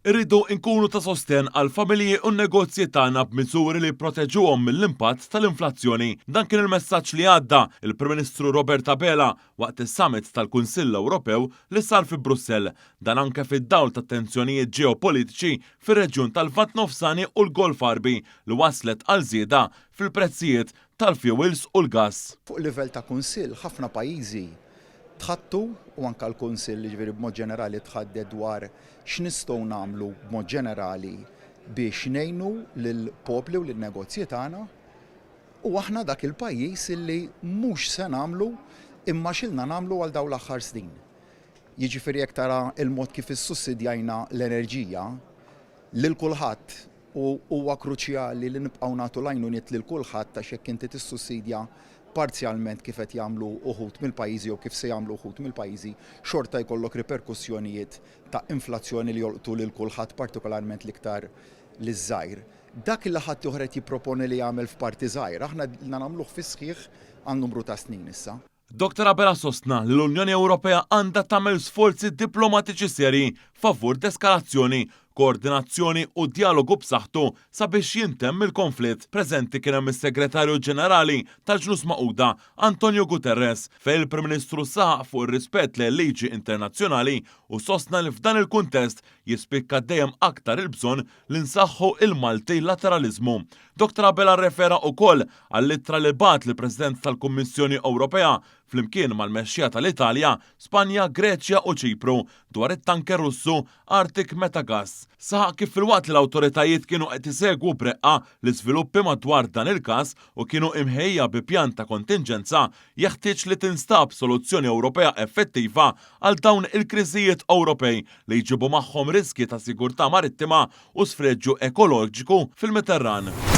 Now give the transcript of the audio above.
Irridu nkunu ta' sosten għal familji u negozji tagħna b'miżuri li proteġuhom mill-impatt tal-inflazzjoni. Dan kien il-messaġġ li għadda il-Prim Ministru Robert Abela waqt is-summit tal-Kunsill Ewropew li sar fi Brussell. Dan anke fid-dawl ta' tensjonijiet ġeopolitiċi fir-reġjun tal-Lvant Nofsani u l-Golf Arbi li waslet għal żieda fil-prezzijiet tal-fuels u l-gass. Fuq livell ta' Kunsill ħafna pajjiżi tħattu u anke l-Kunsill ġifieri b'mod ġenerali tħaddet dwar x'nistgħu nagħmlu b'mod ġenerali biex ngħinu lill-popli u lin-negozji tagħna u aħna dak il-pajjiż illi mhux se nagħmlu imma xilna nagħmlu għal dawn l-aħħar snin. Jiġifieri jekk tara l-mod kif issussidjajna l-enerġija lil kulħadd u huwa kruċjali li nibqgħu nagħtu l-għajnuniet lil kulħadd għax jekk inti tissussidja parzjalment kif qed jagħmlu uħud mill-pajjiżi jew kif se jagħmlu uħud mill-pajjiżi, xorta jkollok riperkussjonijiet ta' inflazzjoni li jolqtu lil kulħadd partikolarment l-iktar liż-żgħir. Dak li ħadd ieħor qed jipproponi li jagħmel f'parti żgħira, aħna nagħmluh fi sħiħ għal numru ta' snin issa. Dr. Abela sostna li l-Unjoni Ewropea għandha tagħmel sforzi diplomatiċi serji favur deskalazzjoni, koordinazzjoni u dialogu b'saħħtu sabiex jintemm il-konflitt. Preżenti kien hemm is-Segretarju Ġenerali tal-Ġnus Magħquda Antonio Guterres fejn il-Prim Ministru saħaq fuq ir-rispett lejn liġi internazzjonali u sostna li f'dan il-kuntest jispikka dejjem aktar il-bżonn li nsaħħu il-multilateraliżmu. Dr. Abela rrefera wkoll għall-ittra li bagħat lill-President tal-Kummissjoni Ewropea flimkien mal-mexxija tal-Italja, Spanja, Greċja u Ċipru dwar it-tanker Russu Arctic Metagas. Saħaq kif fil-waqt li l-awtoritajiet kienu qed isegwu b'reqqa l-iżviluppi madwar dan il-każ u kienu imħejja bi pjan ta' kontinġenza, jeħtieġ li tinstab soluzzjoni Ewropea effettiva għal dawn il-kriżijiet Ewropej li jġibu magħhom riski ta' sigurtà marittima u sfreġġu ekoloġiku fil-Mediterran.